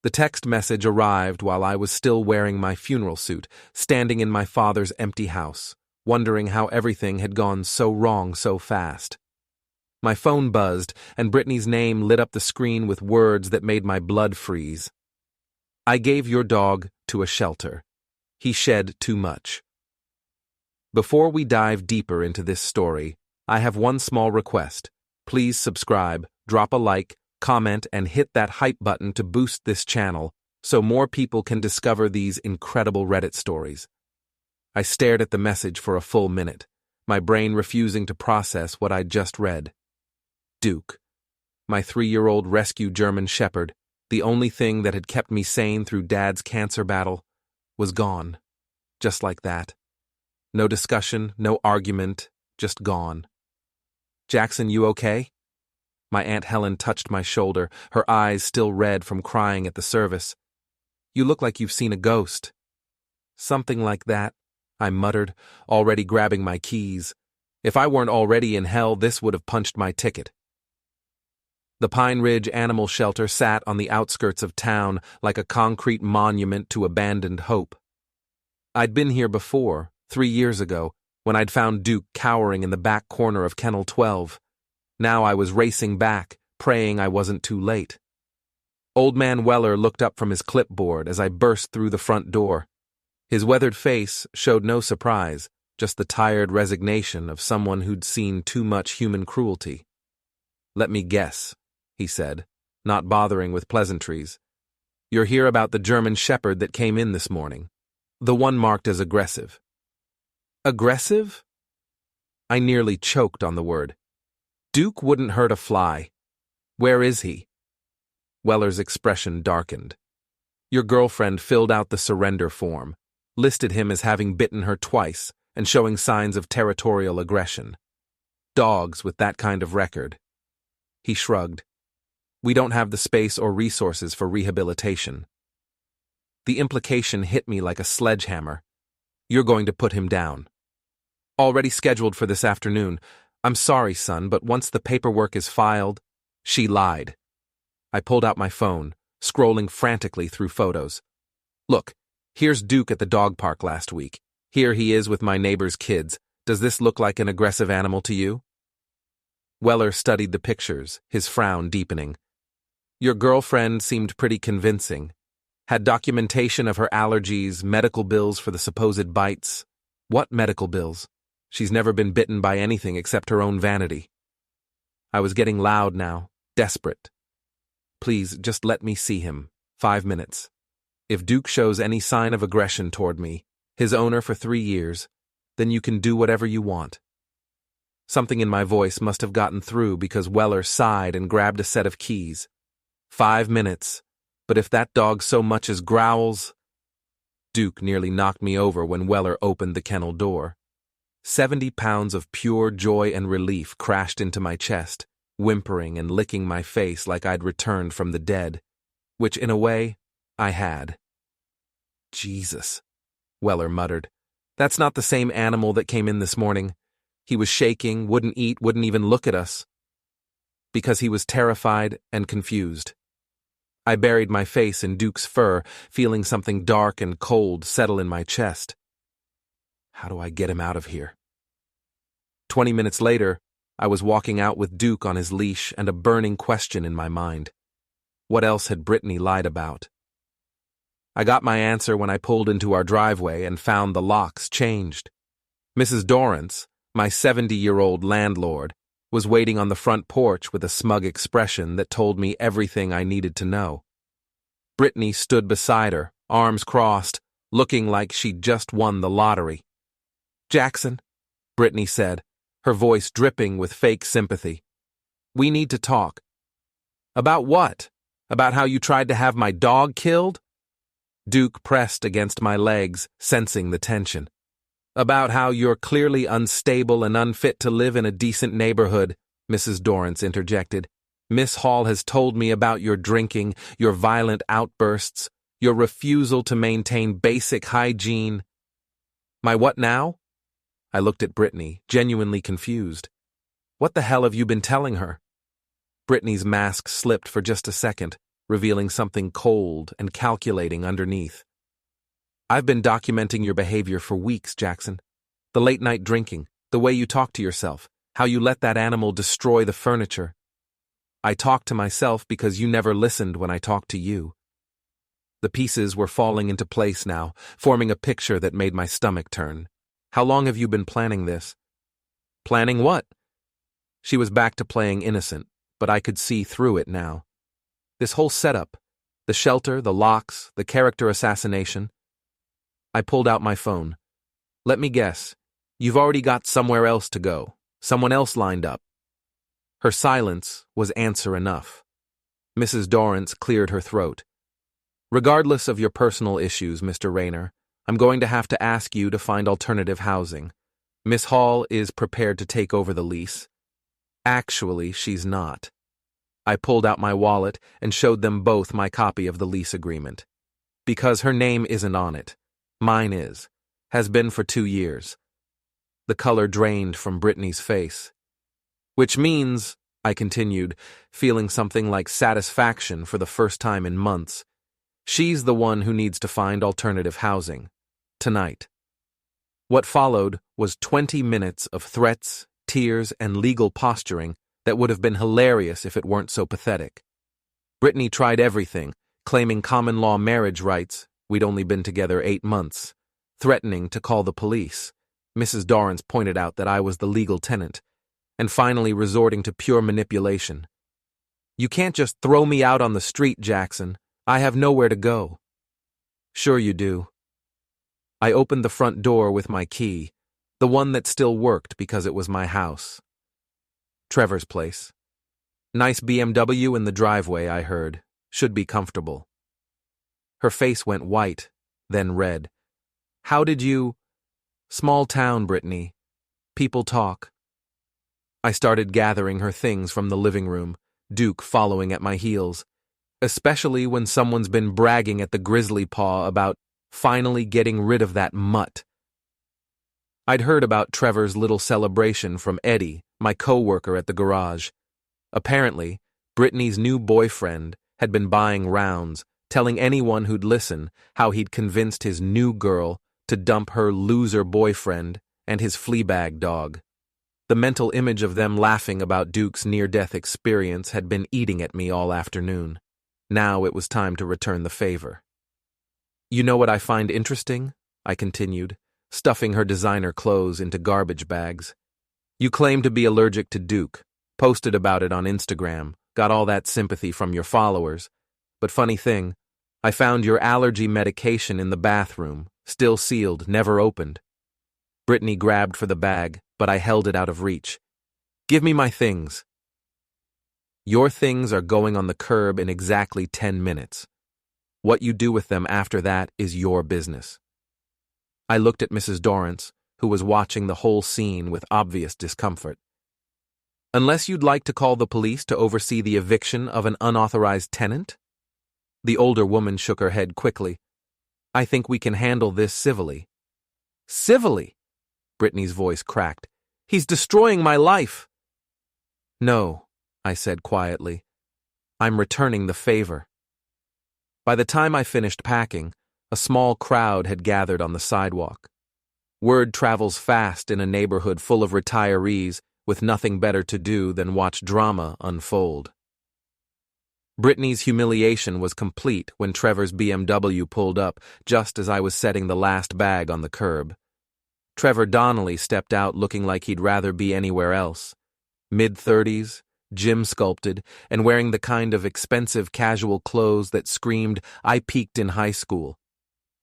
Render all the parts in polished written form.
The text message arrived while I was still wearing my funeral suit, standing in my father's empty house, wondering how everything had gone so wrong so fast. My phone buzzed, and Brittany's name lit up the screen with words that made my blood freeze. I gave your dog to a shelter. He shed too much. Before we dive deeper into this story, I have one small request. Please subscribe, drop a like, comment, and hit that hype button to boost this channel so more people can discover these incredible Reddit stories. I stared at the message for a full minute, my brain refusing to process what I'd just read. Duke, my 3-year-old rescue German shepherd, the only thing that had kept me sane through Dad's cancer battle, was gone. Just like that. No discussion, no argument, just gone. Jackson, you okay? My Aunt Helen touched my shoulder, her eyes still red from crying at the service. You look like you've seen a ghost. Something like that, I muttered, already grabbing my keys. If I weren't already in hell, this would have punched my ticket. The Pine Ridge Animal Shelter sat on the outskirts of town like a concrete monument to abandoned hope. I'd been here before, 3 years ago, when I'd found Duke cowering in the back corner of Kennel 12. Now I was racing back, praying I wasn't too late. Old Man Weller looked up from his clipboard as I burst through the front door. His weathered face showed no surprise, just the tired resignation of someone who'd seen too much human cruelty. Let me guess, he said, not bothering with pleasantries. You're here about the German shepherd that came in this morning. The one marked as aggressive. Aggressive? I nearly choked on the word. Duke wouldn't hurt a fly. Where is he? Weller's expression darkened. Your girlfriend filled out the surrender form, listed him as having bitten her twice and showing signs of territorial aggression. Dogs with that kind of record. He shrugged. We don't have the space or resources for rehabilitation. The implication hit me like a sledgehammer. You're going to put him down. Already scheduled for this afternoon. I'm sorry, son, but once the paperwork is filed, she lied. I pulled out my phone, scrolling frantically through photos. Look, here's Duke at the dog park last week. Here he is with my neighbor's kids. Does this look like an aggressive animal to you? Weller studied the pictures, his frown deepening. Your girlfriend seemed pretty convincing. Had documentation of her allergies, medical bills for the supposed bites. What medical bills? She's never been bitten by anything except her own vanity. I was getting loud now, desperate. Please, just let me see him. 5 minutes. If Duke shows any sign of aggression toward me, his owner for 3 years, then you can do whatever you want. Something in my voice must have gotten through because Weller sighed and grabbed a set of keys. 5 minutes, but if that dog so much as growls... Duke nearly knocked me over when Weller opened the kennel door. 70 pounds of pure joy and relief crashed into my chest, whimpering and licking my face like I'd returned from the dead, which, in a way, I had. Jesus, Weller muttered. That's not the same animal that came in this morning. He was shaking, wouldn't eat, wouldn't even look at us. Because he was terrified and confused. I buried my face in Duke's fur, feeling something dark and cold settle in my chest. How do I get him out of here? 20 minutes later, I was walking out with Duke on his leash and a burning question in my mind. What else had Brittany lied about? I got my answer when I pulled into our driveway and found the locks changed. Mrs. Dorrance, my 70-year-old landlord, was waiting on the front porch with a smug expression that told me everything I needed to know. Brittany stood beside her, arms crossed, looking like she'd just won the lottery. Jackson, Brittany said, her voice dripping with fake sympathy. We need to talk. About what? About how you tried to have my dog killed? Duke pressed against my legs, sensing the tension. About how you're clearly unstable and unfit to live in a decent neighborhood, Mrs. Dorrance interjected. Miss Hall has told me about your drinking, your violent outbursts, your refusal to maintain basic hygiene. My what now? I looked at Brittany, genuinely confused. What the hell have you been telling her? Brittany's mask slipped for just a second, revealing something cold and calculating underneath. "I've been documenting your behavior for weeks, Jackson. The late-night drinking, the way you talk to yourself, how you let that animal destroy the furniture. I talk to myself because you never listened when I talked to you." The pieces were falling into place now, forming a picture that made my stomach turn. "How long have you been planning this?" "Planning what?" She was back to playing innocent, but I could see through it now. This whole setup, the shelter, the locks, the character assassination. I pulled out my phone. "Let me guess. You've already got somewhere else to go, someone else lined up." Her silence was answer enough. Mrs. Dorrance cleared her throat. "Regardless of your personal issues, Mr. Rayner, I'm going to have to ask you to find alternative housing. Miss Hall is prepared to take over the lease." Actually, she's not. I pulled out my wallet and showed them both my copy of the lease agreement. "Because her name isn't on it. Mine is. Has been for 2 years. The color drained from Brittany's face. "Which means," I continued, feeling something like satisfaction for the first time in months, "she's the one who needs to find alternative housing. Tonight." What followed was 20 minutes of threats, tears, and legal posturing that would have been hilarious if it weren't so pathetic. Brittany tried everything, claiming common-law marriage rights. We'd only been together 8 months. Threatening to call the police. Mrs. Dorrance pointed out that I was the legal tenant. And finally resorting to pure manipulation. "You can't just throw me out on the street, Jackson. I have nowhere to go." "Sure you do." I opened the front door with my key, the one that still worked because it was my house. Trevor's place. "Nice BMW in the driveway, I heard. Should be comfortable." Her face went white, then red. "How did you—" "Small town, Brittany. People talk." I started gathering her things from the living room, Duke following at my heels, especially when someone's been bragging at the grizzly paw about finally getting rid of that mutt. I'd heard about Trevor's little celebration from Eddie, my co-worker at the garage. Apparently, Brittany's new boyfriend had been buying rounds, telling anyone who'd listen how he'd convinced his new girl to dump her loser boyfriend and his Fleabag dog. The mental image of them laughing about Duke's near-death experience had been eating at me all afternoon. Now it was time to return the favor. "You know what I find interesting?" I continued, stuffing her designer clothes into garbage bags. "You claim to be allergic to Duke, posted about it on Instagram, got all that sympathy from your followers. But funny thing, I found your allergy medication in the bathroom, still sealed, never opened." Brittany grabbed for the bag, but I held it out of reach. "Give me my things." "Your things are going on the curb in exactly 10 minutes. What you do with them after that is your business." I looked at Mrs. Dorrance, who was watching the whole scene with obvious discomfort. "Unless you'd like to call the police to oversee the eviction of an unauthorized tenant?" The older woman shook her head quickly. "I think we can handle this civilly." "Civilly?" Brittany's voice cracked. "He's destroying my life." "No," I said quietly. "I'm returning the favor." By the time I finished packing, a small crowd had gathered on the sidewalk. Word travels fast in a neighborhood full of retirees with nothing better to do than watch drama unfold. Brittany's humiliation was complete when Trevor's BMW pulled up just as I was setting the last bag on the curb. Trevor Donnelly stepped out looking like he'd rather be anywhere else. Mid-30s, gym-sculpted, and wearing the kind of expensive casual clothes that screamed, "I peaked in high school."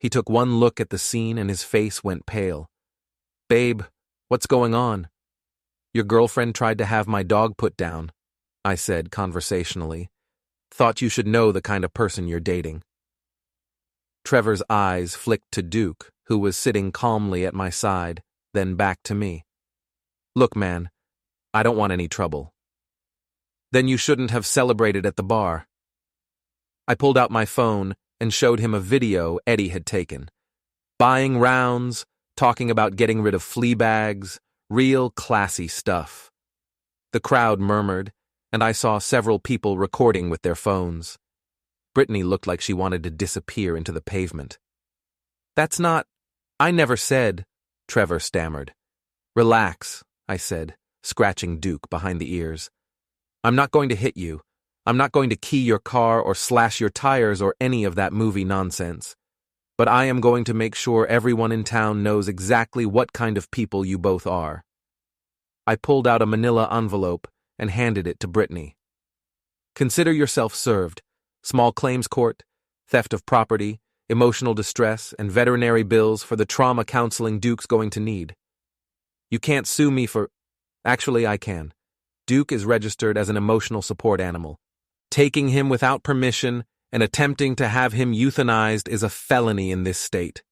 He took one look at the scene and his face went pale. "Babe, what's going on?" "Your girlfriend tried to have my dog put down," I said conversationally. "Thought you should know the kind of person you're dating." Trevor's eyes flicked to Duke, who was sitting calmly at my side, then back to me. "Look, man, I don't want any trouble." "Then you shouldn't have celebrated at the bar." I pulled out my phone and showed him a video Eddie had taken. Buying rounds, talking about getting rid of flea bags, real classy stuff. The crowd murmured, and I saw several people recording with their phones. Brittany looked like she wanted to disappear into the pavement. "That's not— I never said," Trevor stammered. "Relax," I said, scratching Duke behind the ears. "I'm not going to hit you. I'm not going to key your car or slash your tires or any of that movie nonsense. But I am going to make sure everyone in town knows exactly what kind of people you both are." I pulled out a manila envelope and handed it to Brittany. "Consider yourself served. Small claims court, theft of property, emotional distress, and veterinary bills for the trauma counseling Duke's going to need. You can't sue me for— Actually, I can. Duke is registered as an emotional support animal. Taking him without permission and attempting to have him euthanized is a felony in this state."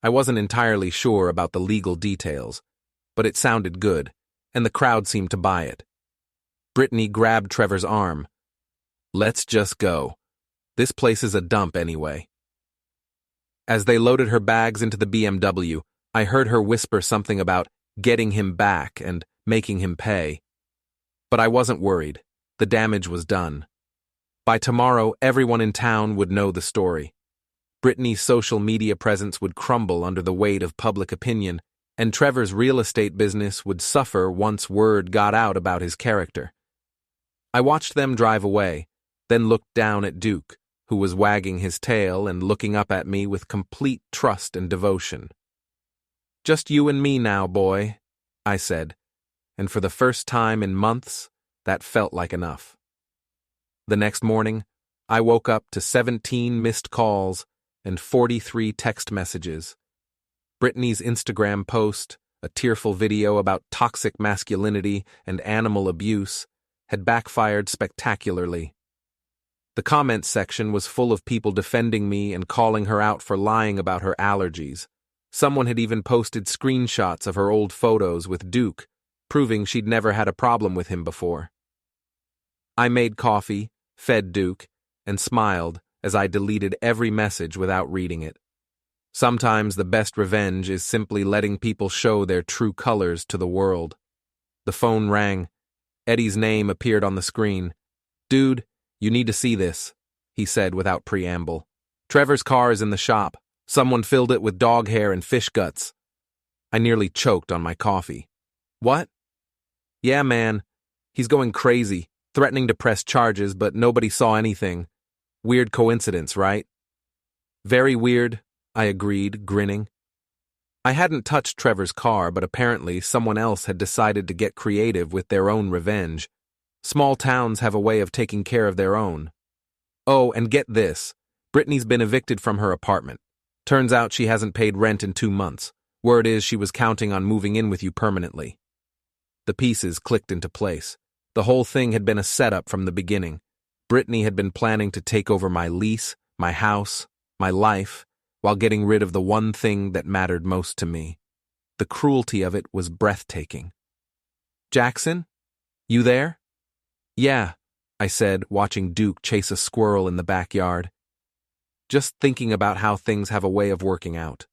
I wasn't entirely sure about the legal details, but it sounded good, and the crowd seemed to buy it. Brittany grabbed Trevor's arm. "Let's just go. This place is a dump anyway." As they loaded her bags into the BMW, I heard her whisper something about getting him back and making him pay. But I wasn't worried. The damage was done. By tomorrow, everyone in town would know the story. Brittany's social media presence would crumble under the weight of public opinion, and Trevor's real estate business would suffer once word got out about his character. I watched them drive away, then looked down at Duke, who was wagging his tail and looking up at me with complete trust and devotion. "Just you and me now, boy," I said, and for the first time in months, that felt like enough. The next morning, I woke up to 17 missed calls and 43 text messages. Brittany's Instagram post, a tearful video about toxic masculinity and animal abuse, had backfired spectacularly. The comments section was full of people defending me and calling her out for lying about her allergies. Someone had even posted screenshots of her old photos with Duke, proving she'd never had a problem with him before. I made coffee, fed Duke, and smiled as I deleted every message without reading it. Sometimes the best revenge is simply letting people show their true colors to the world. The phone rang. Eddie's name appeared on the screen. "Dude, you need to see this," he said without preamble. "Trevor's car is in the shop. Someone filled it with dog hair and fish guts." I nearly choked on my coffee. "What?" "Yeah, man. He's going crazy, threatening to press charges, but nobody saw anything. Weird coincidence, right?" "Very weird," I agreed, grinning. I hadn't touched Trevor's car, but apparently someone else had decided to get creative with their own revenge. Small towns have a way of taking care of their own. Oh, and get this. Brittany's been evicted from her apartment. Turns out she hasn't paid rent in 2 months. Word is she was counting on moving in with you permanently. The pieces clicked into place. The whole thing had been a setup from the beginning. Brittany had been planning to take over my lease, my house, my life, while getting rid of the one thing that mattered most to me. The cruelty of it was breathtaking. "Jackson? You there?" "Yeah," I said, watching Duke chase a squirrel in the backyard. Just thinking about how things have a way of working out.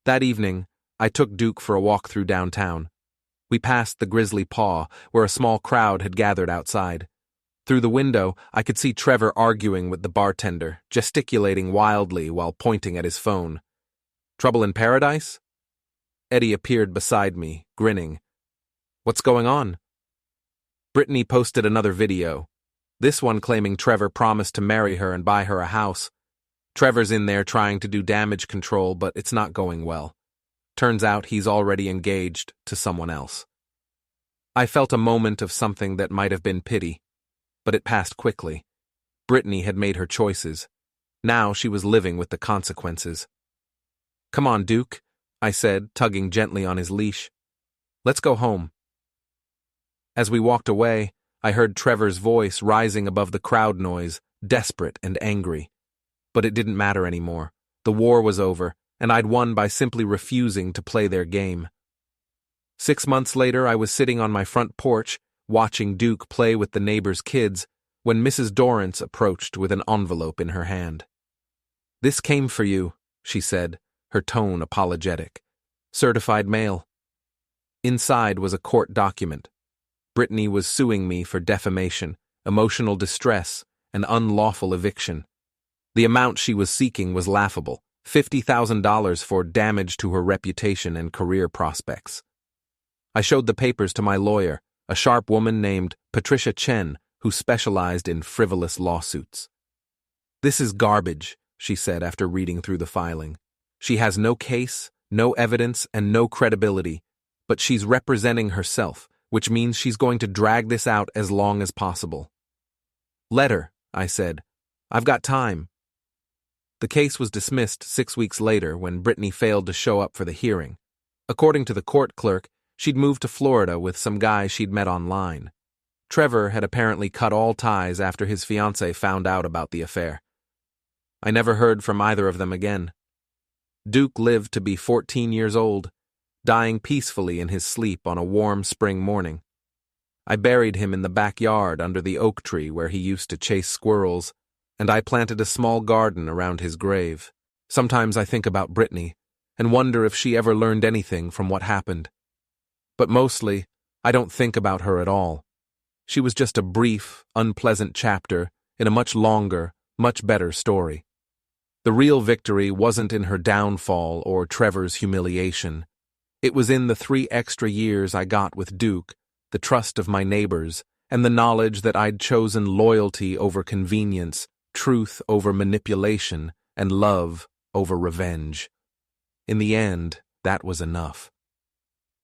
That evening, I took Duke for a walk through downtown. We passed the Grizzly Paw, where a small crowd had gathered outside. Through the window, I could see Trevor arguing with the bartender, gesticulating wildly while pointing at his phone. "Trouble in paradise?" Eddie appeared beside me, grinning. "What's going on?" Brittany posted another video, this one claiming Trevor promised to marry her and buy her a house. Trevor's in there trying to do damage control, but it's not going well. Turns out he's already engaged to someone else. I felt a moment of something that might have been pity, but it passed quickly. Brittany had made her choices. Now she was living with the consequences. "Come on, Duke," I said, tugging gently on his leash. "Let's go home." As we walked away, I heard Trevor's voice rising above the crowd noise, desperate and angry. But it didn't matter anymore. The war was over, and I'd won by simply refusing to play their game. 6 months later, I was sitting on my front porch, watching Duke play with the neighbor's kids, when Mrs. Dorrance approached with an envelope in her hand. "This came for you," she said, her tone apologetic. "Certified mail." Inside was a court document. Brittany was suing me for defamation, emotional distress, an unlawful eviction. The amount she was seeking was laughable, $50,000 for damage to her reputation and career prospects. I showed the papers to my lawyer, a sharp woman named Patricia Chen, who specialized in frivolous lawsuits. "This is garbage," she said after reading through the filing. "She has no case, no evidence, and no credibility, but she's representing herself, which means she's going to drag this out as long as possible." "Let her," I said. "I've got time." The case was dismissed 6 weeks later when Brittany failed to show up for the hearing. According to the court clerk, she'd moved to Florida with some guy she'd met online. Trevor had apparently cut all ties after his fiancée found out about the affair. I never heard from either of them again. Duke lived to be 14 years old, dying peacefully in his sleep on a warm spring morning. I buried him in the backyard under the oak tree where he used to chase squirrels, and I planted a small garden around his grave. Sometimes I think about Brittany and wonder if she ever learned anything from what happened. But mostly, I don't think about her at all. She was just a brief, unpleasant chapter in a much longer, much better story. The real victory wasn't in her downfall or Trevor's humiliation. It was in the 3 extra years I got with Duke, the trust of my neighbors, and the knowledge that I'd chosen loyalty over convenience, truth over manipulation, and love over revenge. In the end, that was enough.